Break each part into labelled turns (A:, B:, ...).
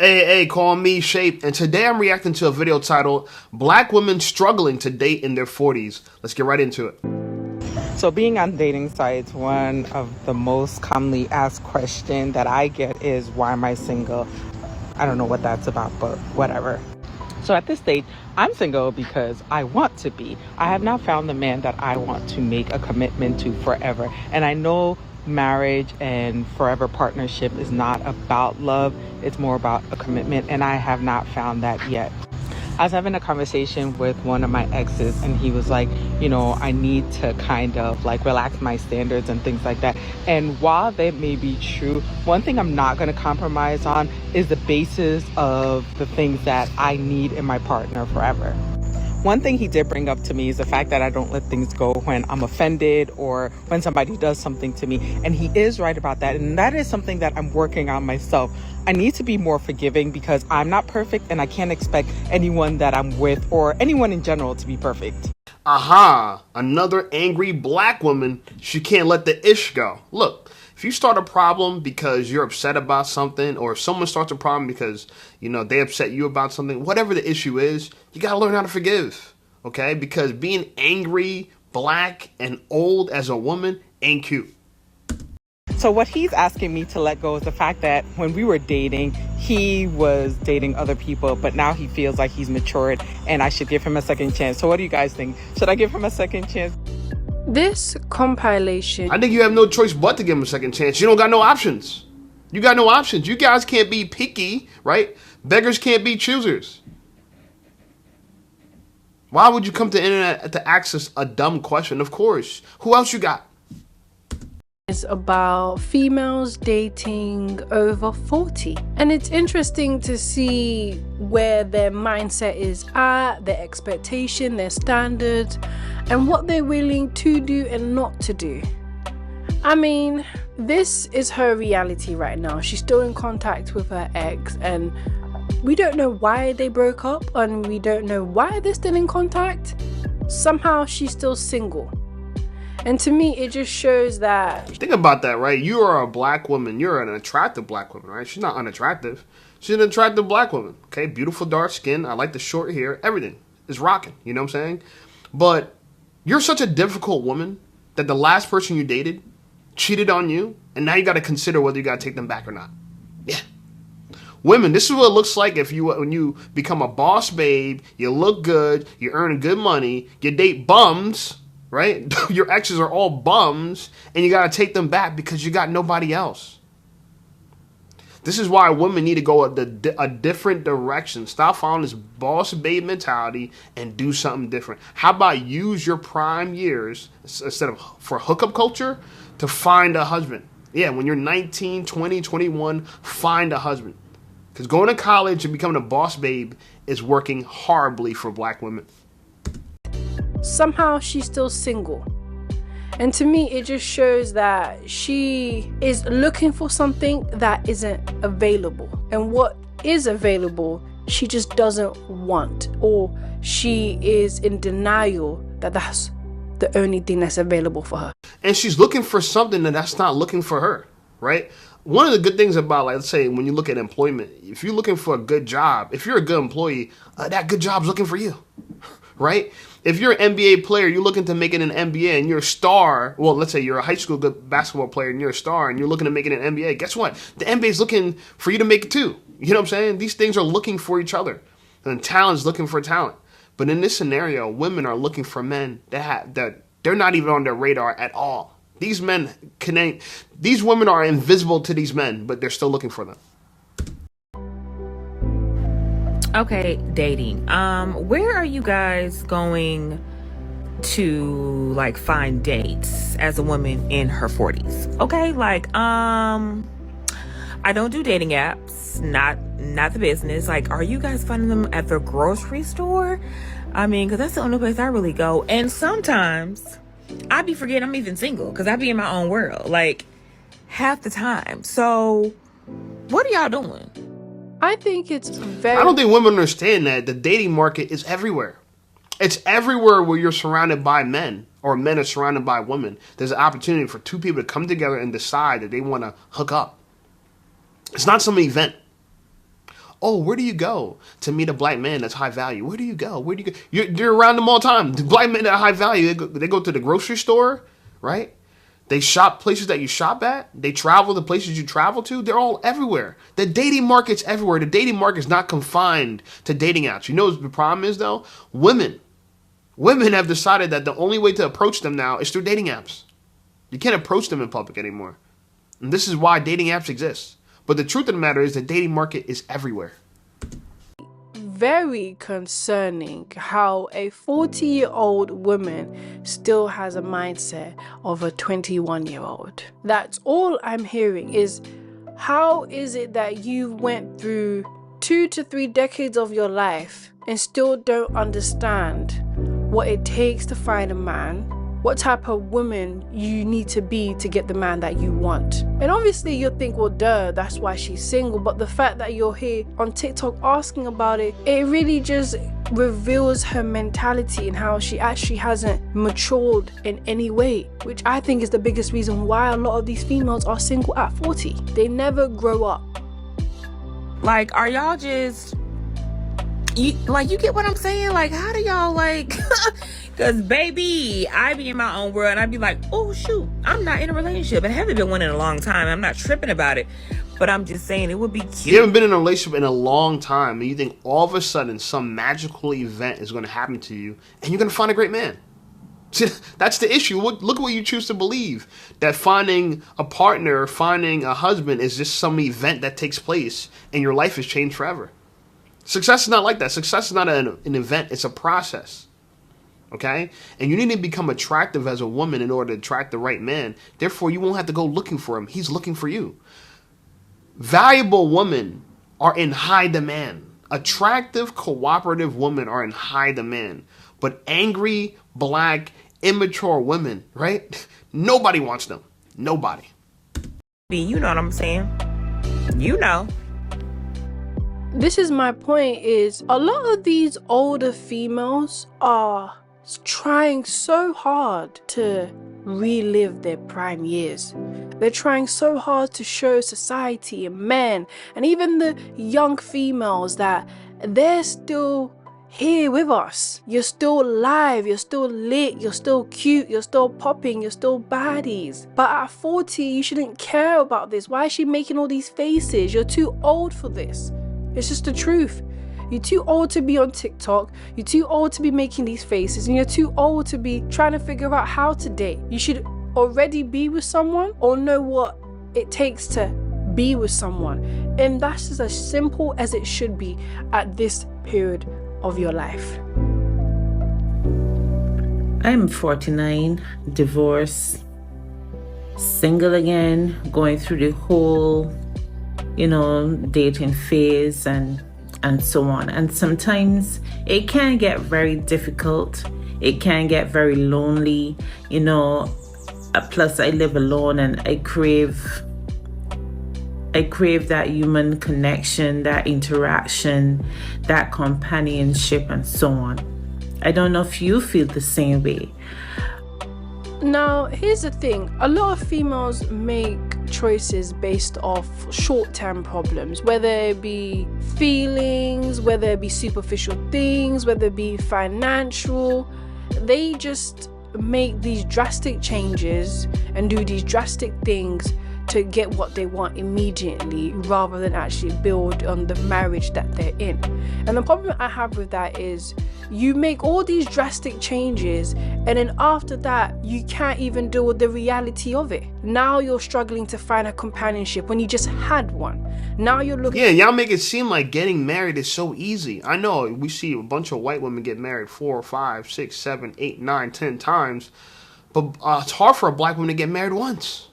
A: Hey, call me Shape, and today I'm reacting to a video titled Black Women Struggling to Date in Their 40s. Let's get right into it.
B: So being on dating sites, one of the most commonly asked questions that I get is, why am I single? I don't know what that's about, but whatever. So at this stage, I'm single because I want to be. I have not found the man that I want to make a commitment to forever. And I know marriage and forever partnership is not about love. It's more about a commitment. And I have not found that yet. I was having a conversation with one of my exes, and he was like, I need to kind of like relax my standards and things like that. And while that may be true, one thing I'm not going to compromise on is the basis of the things that I need in my partner forever. One thing he did bring up to me is the fact that I don't let things go when I'm offended or when somebody does something to me. And he is right about that. And that is something that I'm working on myself. I need to be more forgiving because I'm not perfect, and I can't expect anyone that I'm with or anyone in general to be perfect.
A: Aha, another angry black woman. She can't let the ish go. Look, if you start a problem because you're upset about something, or if someone starts a problem because, they upset you about something, whatever the issue is, you got to learn how to forgive, okay? Because being angry, black, and old as a woman ain't cute.
B: So what he's asking me to let go is the fact that when we were dating, he was dating other people, but now he feels like he's matured and I should give him a second chance. So what do you guys think? Should I give him a second chance?
C: This compilation,
A: I think you have no choice but to give him a second chance. You don't got no options. You got no options. You guys can't be picky, right? Beggars can't be choosers. Why would you come to the internet to access a dumb question? Of course. Who else you got?
C: is about females dating over 40, and it's interesting to see where their mindset is at, their expectation, their standard, and what they're willing to do and not to do. I mean, this is her reality right now. She's still in contact with her ex, and we don't know why they broke up, and we don't know why they're still in contact. Somehow she's still single. And to me, it just shows that...
A: Think about that, right? You are a black woman. You're an attractive black woman, right? She's not unattractive. She's an attractive black woman, okay? Beautiful dark skin. I like the short hair. Everything is rocking. You know what I'm saying? But you're such a difficult woman that the last person you dated cheated on you, and now you got to consider whether you got to take them back or not. Yeah. Women, this is what it looks like when you become a boss babe, you look good, you earn good money, you date bums, right? Your exes are all bums, and you got to take them back because you got nobody else. This is why women need to go a different direction. Stop following this boss babe mentality and do something different. How about use your prime years instead of for hookup culture to find a husband? Yeah, when you're 19, 20, 21, find a husband. Because going to college and becoming a boss babe is working horribly for black women.
C: Somehow she's still single. And to me, it just shows that she is looking for something that isn't available. And what is available, she just doesn't want. Or she is in denial that that's the only thing that's available for her.
A: And she's looking for something that's not looking for her, right? One of the good things about, like, let's say, when you look at employment, if you're looking for a good job, if you're a good employee, that good job's looking for you, right? If you're an NBA player, you're looking to make it in an NBA, and you're a star. Well, let's say you're a high school good basketball player and you're a star and you're looking to make it in an NBA. Guess what? The NBA's looking for you to make it too. You know what I'm saying? These things are looking for each other, and talent's looking for talent. But in this scenario, women are looking for men that they're not even on their radar at all. These women are invisible to these men, but they're still looking for them.
D: Okay, dating. Where are you guys going to find dates as a woman in her 40s? Okay, I don't do dating apps, not the business. Are you guys finding them at the grocery store? I mean, because that's the only place I really go. And sometimes I be forgetting I'm even single because I be in my own world, half the time. So what are y'all doing?
C: I think it's very...
A: I don't think women understand that the dating market is everywhere. It's everywhere where you're surrounded by men, or men are surrounded by women. There's an opportunity for two people to come together and decide that they want to hook up. It's not some event. Oh, where do you go to meet a black man that's high value? Where do you go? Where do you go? You're around them all the time. The black men that are high value, they go to the grocery store, right? They shop places that you shop at. They travel the places you travel to. They're all everywhere. The dating market's everywhere. The dating market's not confined to dating apps. You know what the problem is, though? Women have decided that the only way to approach them now is through dating apps. You can't approach them in public anymore. And this is why dating apps exist. But the truth of the matter is the dating market is everywhere.
C: Very concerning how a 40-year-old woman still has a mindset of a 21-year-old. That's all I'm hearing is, how is it that you went through 2 to 3 decades of your life and still don't understand what it takes to find a man, what type of woman you need to be to get the man that you want? And obviously you'll think, well, duh, that's why she's single. But the fact that you're here on TikTok asking about it, it really just reveals her mentality and how she actually hasn't matured in any way, which I think is the biggest reason why a lot of these females are single at 40. They never grow up.
D: Like, are y'all just... you get what I'm saying? Like, how do y'all, like... Because, baby, I be in my own world and I be like, oh, shoot, I'm not in a relationship and haven't been one in a long time. I'm not tripping about it. But I'm just saying it would be cute.
A: You haven't been in a relationship in a long time and you think all of a sudden some magical event is going to happen to you and you're going to find a great man. See, that's the issue. Look at what you choose to believe. That finding a partner, finding a husband is just some event that takes place and your life has changed forever. Success is not like that. Success is not an event. It's a process. Okay? And you need to become attractive as a woman in order to attract the right man. Therefore, you won't have to go looking for him. He's looking for you. Valuable women are in high demand. Attractive, cooperative women are in high demand. But angry, black, immature women, right? Nobody wants them. Nobody.
D: You know what I'm saying? You know.
C: This is my point, is a lot of these older females are trying so hard to relive their prime years. They're trying so hard to show society and men and even the young females that they're still here with us. You're still alive, you're still lit, you're still cute, you're still popping, you're still baddies. But at 40, you shouldn't care about this. Why is she making all these faces? You're too old for this. It's just the truth. You're too old to be on TikTok. You're too old to be making these faces. And you're too old to be trying to figure out how to date. You should already be with someone or know what it takes to be with someone. And that's just as simple as it should be at this period of your life.
B: I'm 49, divorced, single again, going through the whole, dating phase and so on. And sometimes it can get very difficult. It can get very lonely, plus I live alone and I crave that human connection, that interaction, that companionship and so on. I don't know if you feel the same way.
C: Now, here's the thing. A lot of females make choices based off short-term problems, whether it be feelings, whether it be superficial things, whether it be financial. They just make these drastic changes and do these drastic things to get what they want immediately rather than actually build on the marriage that they're in. And the problem I have with that is you make all these drastic changes and then after that you can't even deal with the reality of it. Now you're struggling to find a companionship when you just had one. Now you're looking...
A: Yeah, y'all make it seem like getting married is so easy. I know we see a bunch of white women get married 4, 5, 6, 7, 8, 9, 10 times, but it's hard for a black woman to get married once.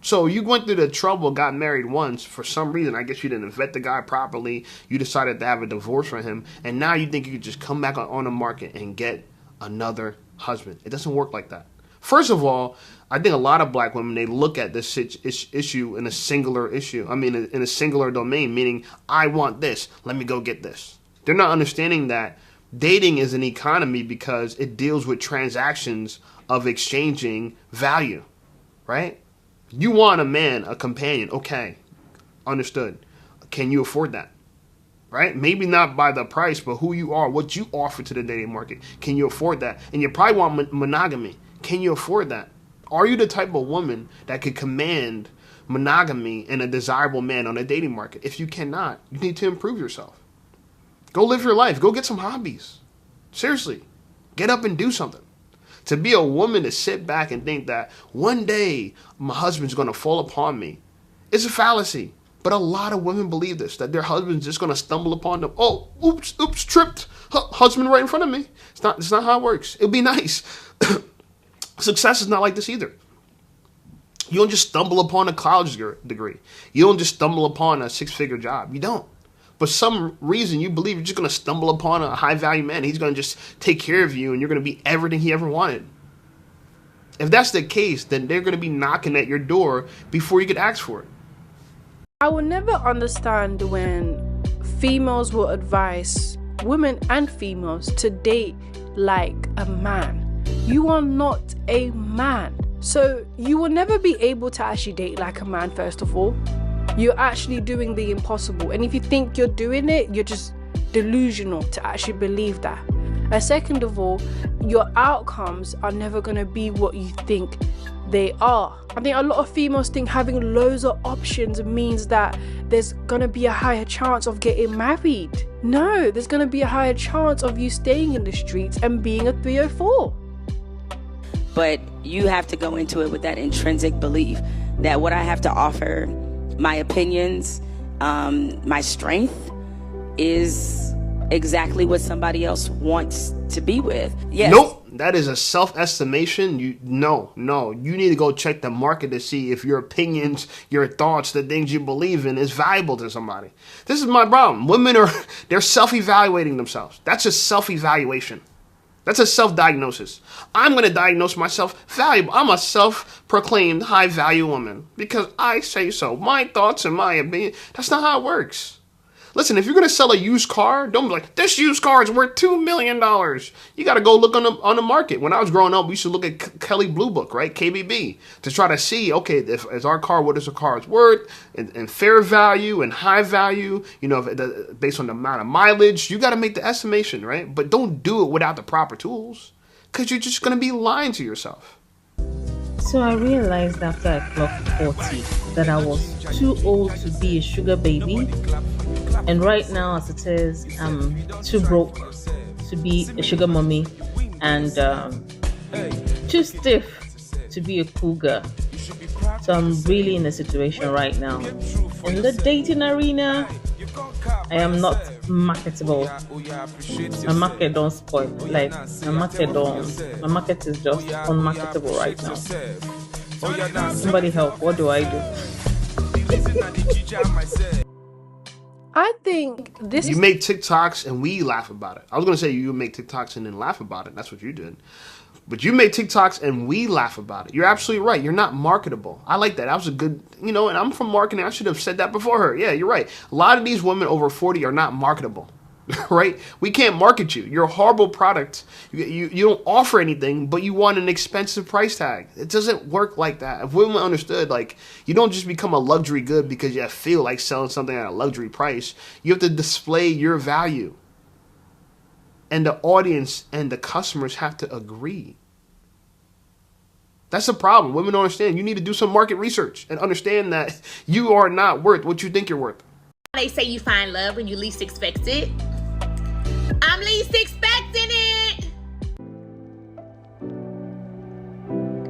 A: So you went through the trouble, got married once. For some reason, I guess you didn't vet the guy properly. You decided to have a divorce for him. And now you think you could just come back on the market and get another husband. It doesn't work like that. First of all, I think a lot of black women, they look at this issue in a singular issue. I mean, in a singular domain, meaning I want this. Let me go get this. They're not understanding that dating is an economy because it deals with transactions of exchanging value, right? You want a man, a companion. Okay, understood. Can you afford that? right? Maybe not by the price, but who you are, what you offer to the dating market. Can you afford that? And you probably want monogamy. Can you afford that? Are you the type of woman that could command monogamy and a desirable man on a dating market? If you cannot, you need to improve yourself. Go live your life. Go get some hobbies. Seriously, get up and do something. To be a woman to sit back and think that one day my husband's going to fall upon me, it's a fallacy. But a lot of women believe this, that their husband's just going to stumble upon them. Oh, oops, tripped. Husband right in front of me. It's not how it works. It'll be nice. Success is not like this either. You don't just stumble upon a college degree. You don't just stumble upon a 6-figure job. You don't. For some reason, you believe you're just going to stumble upon a high-value man. He's going to just take care of you, and you're going to be everything he ever wanted. If that's the case, then they're going to be knocking at your door before you could ask for it.
C: I will never understand when females will advise women and females to date like a man. You are not a man. So you will never be able to actually date like a man, first of all. You're actually doing the impossible. And if you think you're doing it, you're just delusional to actually believe that. And second of all, your outcomes are never going to be what you think they are. I think a lot of females think having loads of options means that there's going to be a higher chance of getting married. No, there's going to be a higher chance of you staying in the streets and being a 304.
E: But you have to go into it with that intrinsic belief that what I have to offer, my opinions, my strength, is exactly what somebody else wants to be with. Yes.
A: Nope. That is a self-estimation. No. You need to go check the market to see if your opinions, your thoughts, the things you believe in is valuable to somebody. This is my problem. Women they're self-evaluating themselves. That's a self-evaluation. That's a self-diagnosis. I'm going to diagnose myself valuable. I'm a self-proclaimed high-value woman because I say so. My thoughts and my opinion. That's not how it works. Listen, if you're going to sell a used car, don't be like, this used car is worth $2 million. You got to go look on the market. When I was growing up, we used to look at Kelley Blue Book, right? KBB, to try to see, okay, is our car, what is the car's worth, and fair value and high value, based on the amount of mileage. You got to make the estimation, right? But don't do it without the proper tools because you're just going to be lying to yourself.
F: So I realized after I clocked 40 that I was too old to be a sugar baby. And right now, as it is, I'm too broke to be a sugar mommy and too stiff to be a cougar. So I'm really in a situation right now. In the dating arena, I am not marketable. My market don't spoil. Like, my market is just unmarketable right now. Somebody help, what do I do?
C: I think this
A: You make TikToks and we laugh about it. I was going to say you make TikToks and then laugh about it. That's what you did. But you make TikToks and we laugh about it. You're absolutely right. You're not marketable. I like that. That was a good, and I'm from marketing. I should have said that before her. Yeah, you're right. A lot of these women over 40 are not marketable, right? We can't market you. You're a horrible product. You don't offer anything, but you want an expensive price tag. It doesn't work like that. If women understood, you don't just become a luxury good because you feel like selling something at a luxury price. You have to display your value. And the audience and the customers have to agree. That's the problem. Women don't understand. You need to do some market research and understand that you are not worth what you think you're worth.
G: They say you find love when you least expect it. I'm least expecting it.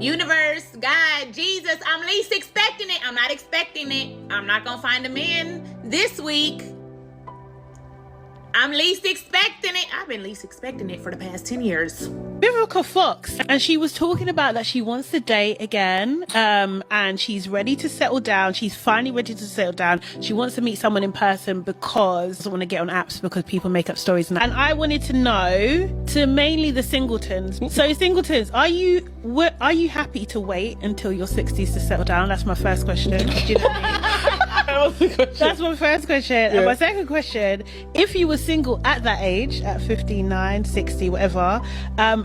G: Universe, God, Jesus, I'm least expecting it. I'm not expecting it. I'm not going to find a man this week. I'm least expecting it. I've been least expecting it for the past 10 years.
H: Viva Fox, and she was talking about that she wants to date again, and she's ready to settle down. She's finally ready to settle down. She wants to meet someone in person because she doesn't want to get on apps because people make up stories. And I wanted to know, to mainly the Singletons. So Singletons, are you happy to wait until your 60s to settle down? That's my first question. Do you know what I mean? That's my first question. Yeah. And my second question, if you were single at that age, at 59, 60, whatever,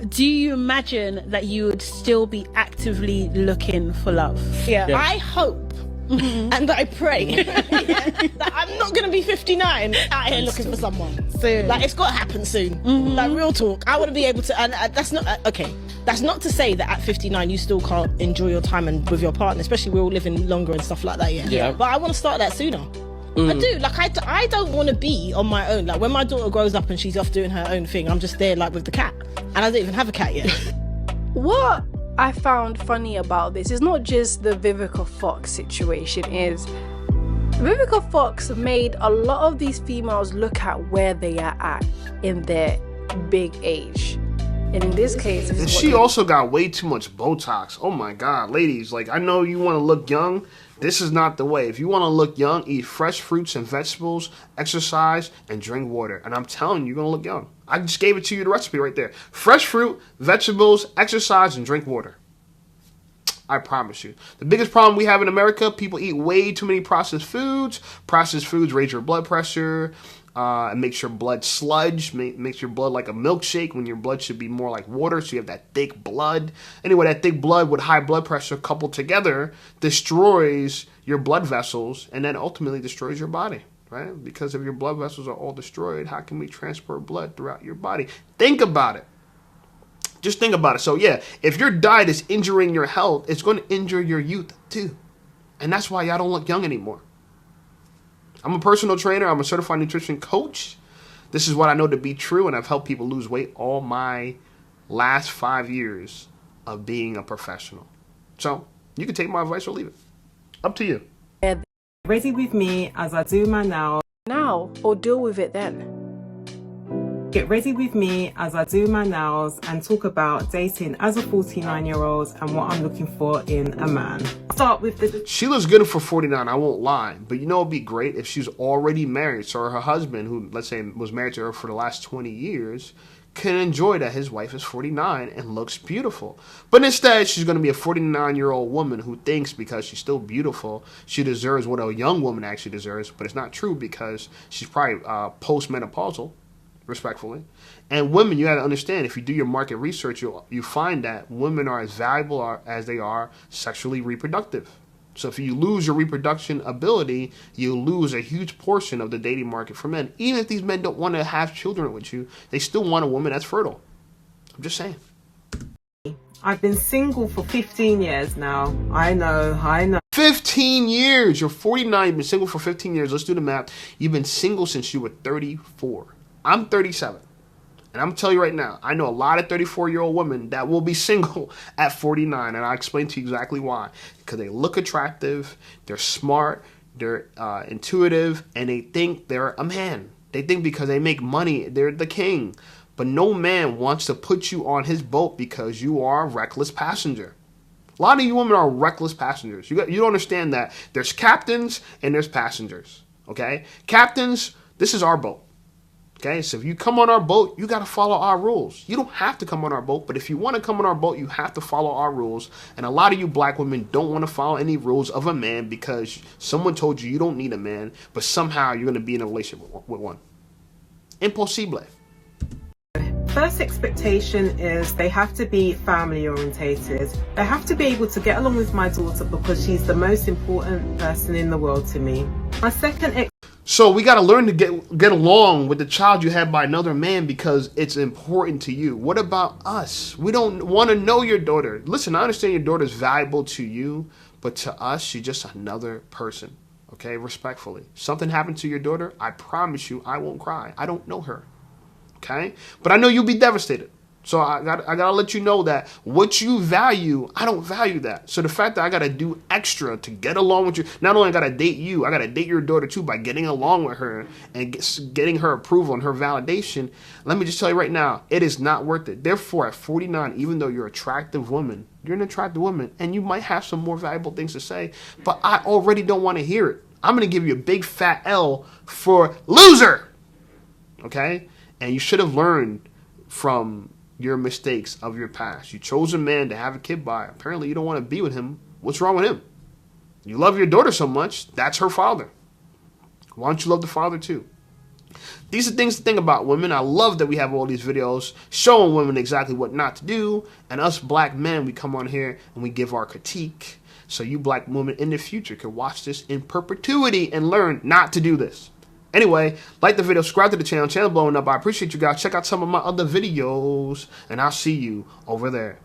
H: do you imagine that you would still be actively looking for love? Yeah. I hope
I: and that I pray that I'm not gonna be 59 out here looking for someone.
H: Soon.
I: Like, it's gotta happen soon. Like, real talk. I want to be able to, and that's not okay. That's not to say that at 59 you still can't enjoy your time and with your partner, especially we're all living longer and stuff like that. Yeah. But I want to start that sooner. I do. Like, I don't want to be on my own. Like, when my daughter grows up and she's off doing her own thing, I'm just there like with the cat, and I don't even have a cat yet.
C: What I found funny about this is not just the Vivica Fox situation, is Vivica Fox made a lot of these females look at where they are at in their big age. And in this case,
A: and she also got way too much Botox. Oh my God, ladies, like, I know you want to look young. This is not the way. If you want to look young, eat fresh fruits and vegetables, exercise, and drink water. And I'm telling you, you're going to look young. I just gave it to you, the recipe right there. Fresh fruit, vegetables, exercise, and drink water. I promise you. The biggest problem we have in America, people eat way too many processed foods. Processed foods raise your blood pressure. It makes your blood sludge, makes your blood like a milkshake when your blood should be more like water, so you have that thick blood. Anyway, that thick blood with high blood pressure coupled together destroys your blood vessels and then ultimately destroys your body, right? Because if your blood vessels are all destroyed, how can we transport blood throughout your body? Think about it. Just think about it. So yeah, if your diet is injuring your health, it's going to injure your youth too. And that's why y'all don't look young anymore. I'm a personal trainer. I'm a certified nutrition coach. This is what I know to be true, and I've helped people lose weight all my last 5 years of being a professional. So you can take my advice or leave it. Up to you.
J: Ready with me as I do my nails.
C: Now, or deal with it then.
J: Get ready with me as I do my nails and talk about dating as a 49-year-old and what I'm looking for in a man. Start with the...
A: She looks good for 49, I won't lie. But you know it'd be great if she's already married. So her husband, who, let's say, was married to her for the last 20 years, can enjoy that his wife is 49 and looks beautiful. But instead, she's going to be a 49-year-old woman who thinks because she's still beautiful, she deserves what a young woman actually deserves. But it's not true because she's probably postmenopausal. Respectfully. And women, you got to understand, if you do your market research, you find that women are as valuable as they are sexually reproductive. So if you lose your reproduction ability, you lose a huge portion of the dating market for men. Even if these men don't want to have children with you, they still want a woman that's fertile. I'm just saying.
J: I've been single for 15 years now. I know.
A: 15 years! You're 49, you've been single for 15 years. Let's do the math. You've been single since you were 34. I'm 37, and I'm telling you right now, I know a lot of 34-year-old women that will be single at 49, and I'll explain to you exactly why. Because they look attractive, they're smart, they're intuitive, and they think they're a man. They think because they make money, they're the king. But no man wants to put you on his boat because you are a reckless passenger. A lot of you women are reckless passengers. You don't understand that there's captains and there's passengers, okay? Captains, this is our boat. Okay, so if you come on our boat, you got to follow our rules. You don't have to come on our boat, but if you want to come on our boat, you have to follow our rules. And a lot of you black women don't want to follow any rules of a man because someone told you you don't need a man, but somehow you're going to be in a relationship with one. Impossible.
J: First expectation is they have to be family orientated. They have to be able to get along with my daughter because she's the most important person in the world to me. My second
A: So we got to learn to get along with the child you had by another man because it's important to you. What about us? We don't want to know your daughter. Listen, I understand your daughter's valuable to you, but to us, she's just another person. Okay, respectfully. Something happened to your daughter, I promise you I won't cry. I don't know her. Okay? But I know you'll be devastated. So I gotta let you know that what you value, I don't value that. So the fact that I gotta do extra to get along with you, not only I gotta date you, I gotta date your daughter too by getting along with her and getting her approval and her validation. Let me just tell you right now, it is not worth it. Therefore, at 49, even though you're an attractive woman, you're an attractive woman, and you might have some more valuable things to say, but I already don't want to hear it. I'm gonna give you a big fat L for loser. Okay? And you should have learned from your mistakes of your past. You chose a man to have a kid by. Apparently you don't want to be with him. What's wrong with him? You love your daughter so much, that's her father. Why don't you love the father too? These are things to think about, women. I love that we have all these videos showing women exactly what not to do. And us black men, we come on here and we give our critique. so you black women in the future can watch this in perpetuity and learn not to do this. Anyway, like the video, subscribe to the channel blowing up. I appreciate you guys. Check out some of my other videos, and I'll see you over there.